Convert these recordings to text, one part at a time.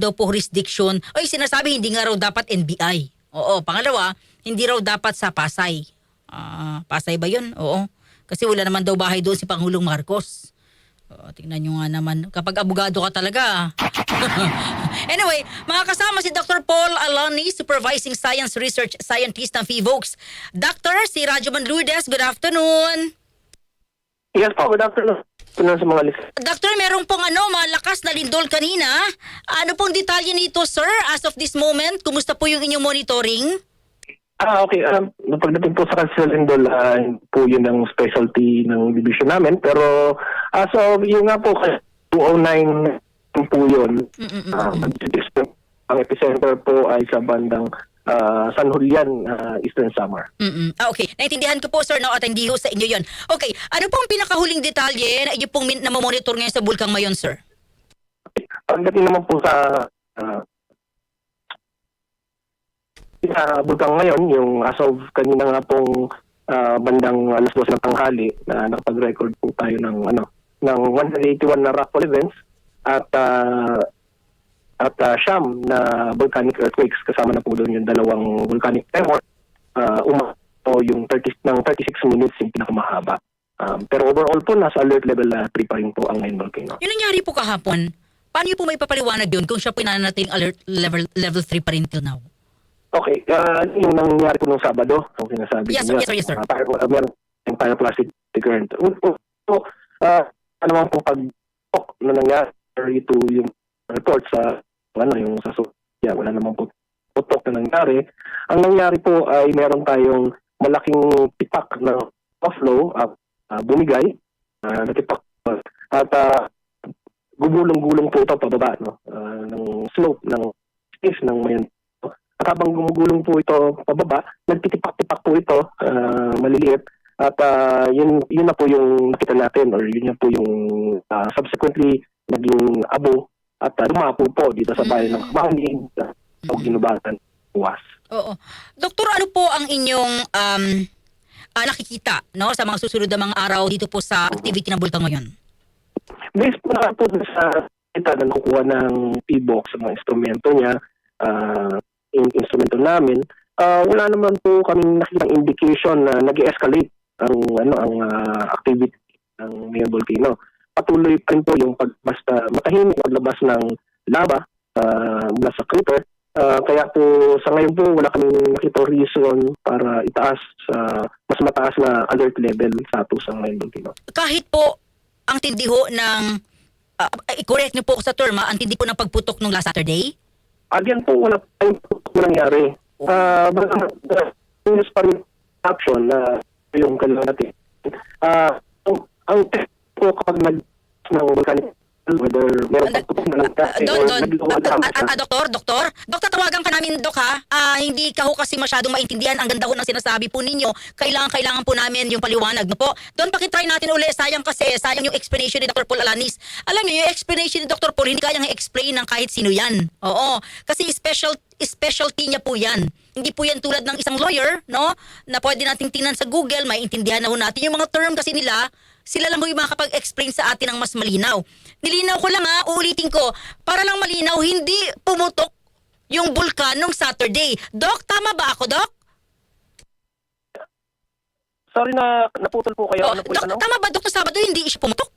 daw po jurisdiction. Ay, sinasabi hindi nga raw dapat NBI. Oo. Pangalawa, hindi raw dapat sa Pasay. Pasay ba yun? Oo. Kasi wala naman daw bahay doon si Pangulong Marcos. Tingnan nyo nga naman. Kapag abogado ka talaga. Anyway, makakasama si Dr. Paul Alani, Supervising Science Research Scientist ng PHIVOLCS. Doctor, si Rajuman Lourdes, good afternoon. Yes po, good afternoon. Sa mga listeners. Doctor, meron pong malakas na lindol kanina. Ano pong detalye nito, sir? As of this moment, kumusta po yung inyong monitoring? Okay. Pagdating po sa Cancer Lindol, po yun ang specialty ng division namin. Pero as of yun nga po, 209 po yun. Ang epicenter po ay sa bandang San Julian, Eastern Samar. Okay. Naintindihan ko po, sir, at hindi ho sa inyo yun. Okay. Ano pong pinakahuling detalye na inyo pong namomonitor ngayon sa Bulkang Mayon, sir? Pagdating naman po sa Bulkang ngayon, yung as of kanina nga pong bandang alas 12 ng tanghali na nakapag-record po tayo ng 181 na rockfall events at siyam na volcanic earthquakes, kasama na po doon yung dalawang volcanic tremor. Umabot yung 36 minutes yung pinakamahaba. Pero overall po, nasa alert level 3 pa rin po ang main volcano. Yung nangyari po kahapon, paano niyo po may papaliwanag yun kung siya po nananating alert level 3 pa rin till now? Okay, yung nangyari po nung Sabado, ang sinasabi Yes, niya. yes, sir. Meron yung pyroclastic current. So, ano naman pong pag-talk na nangyari ito yung report sa yung sa Sophia, wala naman po putok na nangyari. Ang nangyari po ay meron tayong malaking pitak na flow at bumigay, natipak at gugulong-gulong po ito pababa ng slope ng space ng Mayon. At habang gumugulong po ito pababa, nagtitipak-tipak po ito, maliliit. At yun na po yung nakita natin, or yun na po yung subsequently naging abo at lumapo po dito sa bayan ng Kabahanig o Ginubatan, Uwas. Oo. Doktor, ano po ang inyong nakikita sa mga susunod na mga araw dito po sa activity ng Bulkang ngayon? Based po na po sa kita na nakukuha ng PHIVOLCS sa mga instrumento niya, instrumento namin, wala naman po kaming nakikitang indication na nag-escalate ang activity ng Mayon volcano. Patuloy pa rin po yung basta matahimik paglabas ng lava mula sa crater. Kaya po sa ngayon po wala kaming nakitang reason para itaas sa mas mataas na alert level sa Tusang Mayon volcano. Kahit po ang tindi ho ng i-correct niyo po ako sa term, ang tindi po ng pagputok nung last Saturday? Again po, wala tayong nangyari. News pa rin option na yung kailangan natin. Ang test po kapag ng volcanic, whether meron pagputok na lang kasi or Doktor, tawagan ka namin, Dok, ha? Hindi ka ho kasi masyadong maintindihan. Ang ganda ho ng sinasabi po ninyo. Kailangan po namin yung paliwanag. No po? Doon pakitry natin uli. Sayang yung explanation ni Dr. Paul Alanis. Alam niyo, yung explanation ni Dr. Paul, hindi kayang i-explain ng kahit sino yan. Oo. Kasi specialty niya po yan. Hindi po yan tulad ng isang lawyer, no? Na pwede nating tingnan sa Google, maintindihan na ho natin. Yung mga term kasi nila, sila lang yung makakapag-explain sa atin ng mas malinaw. Nilinaw ko lang uulitin ko, para lang malinaw, hindi pumutok yung bulkan nung Saturday. Doc, tama ba ako, Doc? Sorry na naputol po kayo. Doc, tama ba, Doc, sa Sabado hindi siya pumutok?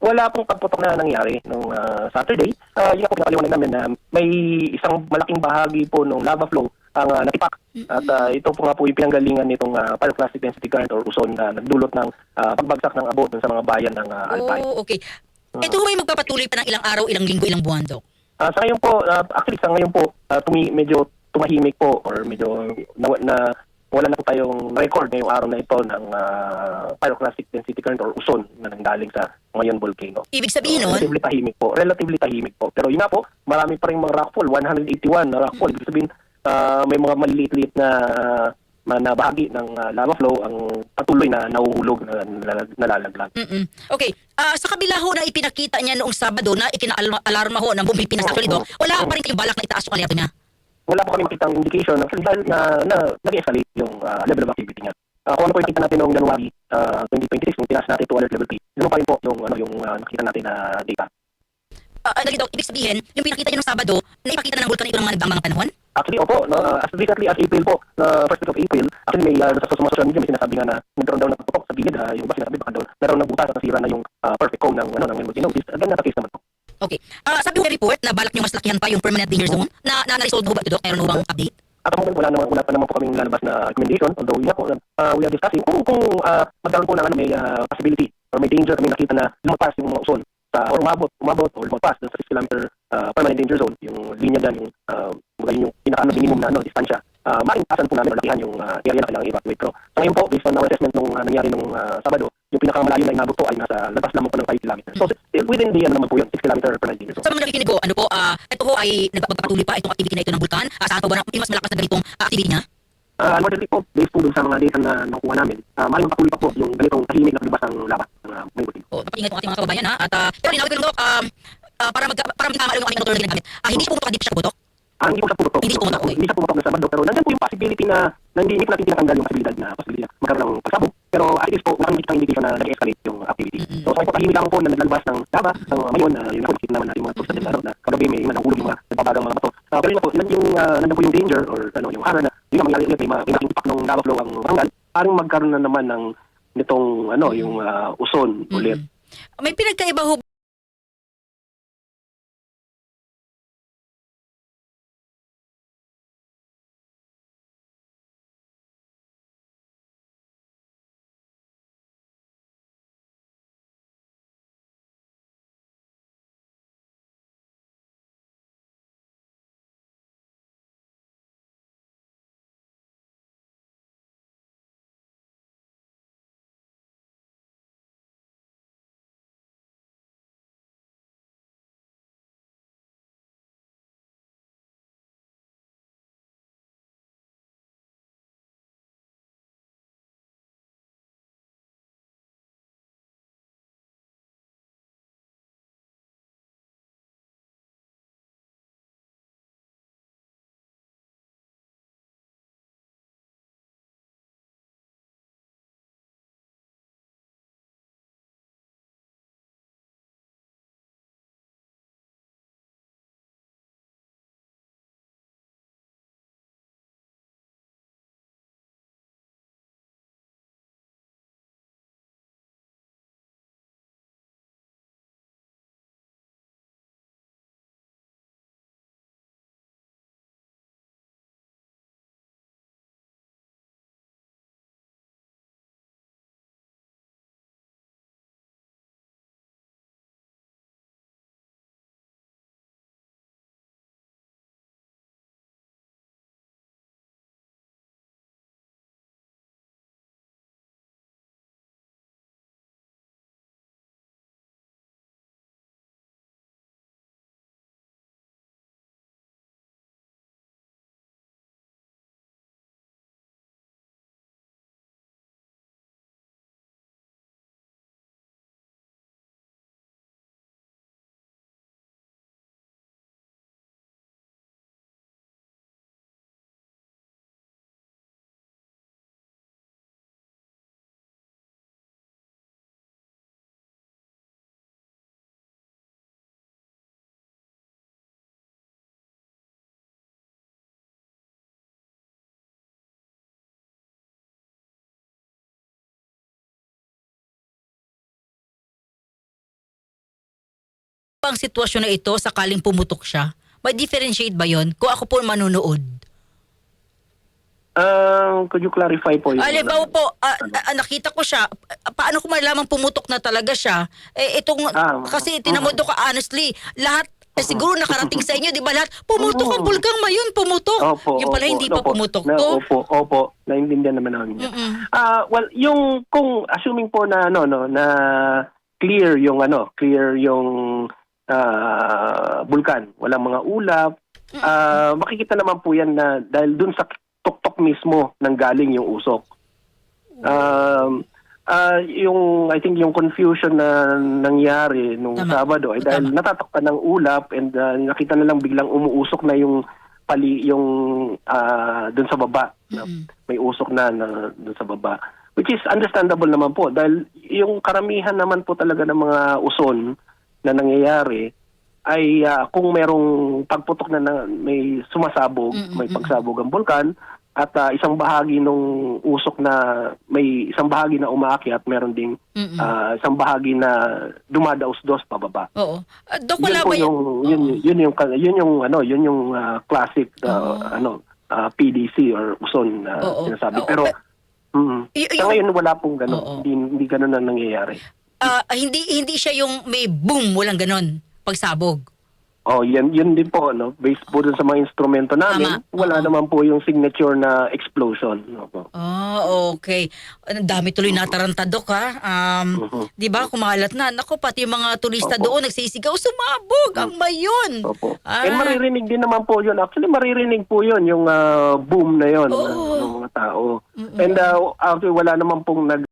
Wala pong pagputok na nangyari nung Saturday. Yung po pinakaliwanag namin na may isang malaking bahagi po ng lava flow ang natipak. At ito po nga po yung pinanggalingan nitong pyroclastic density current or uson na nagdulot ng pagbagsak ng abo sa mga bayan ng Albay. Oh, okay. Ito may magpapatuloy pa ng ilang araw, ilang linggo, ilang buwan, Doc? Sa ngayon po, actually sa ngayon po, medyo tumahimik po or medyo wala na po tayong record ngayong araw na ito ng pyroclastic density current or uson na nanggaling sa Mayon volcano. Ibig sabihin nun? Relatively tahimik po. Pero yun nga po, marami pa rin mga rockfall, 181 na rockfall. Ibig sabihin, may mga maliliit na bahagi ng lava flow ang patuloy na nahuhulog, na nalalaglag. Okay. Sa kabila ho na ipinakita niya noong Sabado na ikina-alarma ho ng Pilipinas actually, wala pa rin kayong balak na itaas yung alerto niya? Wala pa kami makitang indication na nag-escalate yung level of activity niya. Kung ano po yung kita natin noong January 2026, nung tinaas natin to alert level 3, ganoon pa rin po yung nakita natin na data. Doc, ibig sabihin, yung pinakita nyo ng Sabado, naipakita na ng bulkan ito ng mga panahon? Actually, opo, no, as recently as April po, first week of April, actually may sa mga social media may sinasabi nga na nagkaroon daw ng putok sa gilid, yung iba sinasabi baka daw naroon ng butas at nasira na yung perfect cone ng emergency notice. Ganyan na case naman po. Okay. Sabi mo sa report na balak nyo mas lakihan pa yung permanent danger zone na-resolve ho ba ito, Doc? Meron ho bang update? At ang moment, wala pa naman po kaming lalabas na recommendation, although we are discussing kung magkaroon po ng may possibility or may danger kami nakita na lumagpas yung mga uson or umabot or lumagpas sa 6 kilometer permanent danger zone, yung linya dyan, yung pinaka-minimum na distansya. Maaaring tasan po namin or lakihan yung area na kailangan i-evacuate. Pero sa ngayon po, based on our assessment nung nangyari nung Sabado, yung pinakamalayo na inabot po ay nasa labas lamang po ng 5 kilometers. So within the naman po yun, 6 kilometer permanent danger zone. Sa mga nakikinig ko, ito ho ay nagpapatuloy pa itong activity na ito ng bulkan. Saan po ba mas malakas na ganitong activity niya? Unfortunately po, based po dun sa mga data na nakuha namin, maaaring patuloy pa po yung ganitong tahimik na paglabas ng labat ng may buti. Napakinggan po ating mga kababayan ha. At pero linawin ko lang, Doc, para magtama yung aming motor na ginagamit. Hindi siya pumutok, hindi siya putok. Hindi po siya pumutok. Hindi siya pumutok na Sabado, pero nandiyan po yung possibility na hindi po natin tinatanggal yung possibility na magkaroon ng pagsabog. Pero at least po, nakikita ang indication na nag-escalate yung activity. So sa po, tahimik lang po na naglalabas ng laba, ng mayon, yung nakikita naman natin mga tools na kagabi may nahulog yung mga nagbabagang mga bato. Pero yun po, nandiyan po yung danger or yung horror na yun ang mangyari ulit, may malaking impact ng lava flow ang barangay. Parang magkaroon na naman ng nitong yung uson ulit. May pinagkaiba ho ang sitwasyon na ito sakaling pumutok siya? May differentiate ba yon? Kung ako po manunood. Could you clarify po yun? Halimbawa po, nakita ko siya. Paano ko malaman pumutok na talaga siya? Kasi tinamod ko honestly, lahat siguro nakarating sa inyo, di ba lahat? Pumutok ang bulkang mayon, pumutok. Yung pala hindi pa pumutok to. Opo, naintindihan naman namin yun. Well, yung kung assuming po na na clear yung bulkan, walang mga ulap, makikita naman po yan na dahil dun sa tuktok mismo nang galing yung usok. I think yung confusion na nangyari nung Sabado ay dahil natatakpan ng ulap and nakita na lang biglang umuusok na yung dun sa baba. May usok na dun sa baba. Which is understandable naman po dahil yung karamihan naman po talaga ng mga uson na nangyayari ay kung merong pagputok na may sumasabog, may pagsabog ang bulkan, at isang bahagi nung usok na may isang bahagi na umaakyat, meron ding isang bahagi na dumadaos-dos pababa. Oo. Dok, wala ba yun yung classic PDC or uson sinasabi. Pero sa ngayon wala pong gano'n. Hindi gano'n na nangyayari. Hindi siya yung may boom, walang ganon pagsabog. Yun din po, no? Based po dun sa mga instrumento namin, wala naman po yung signature na explosion. Okay. Ang dami tuloy nataranta, Dok, ha? Di ba, kumalat na. Naku, pati yung mga turista doon nagsisigaw, sumabog ang mayon. Opo. And maririnig din naman po yun. Actually, maririnig po yun, yung boom na yun ng mga tao. And actually, wala naman pong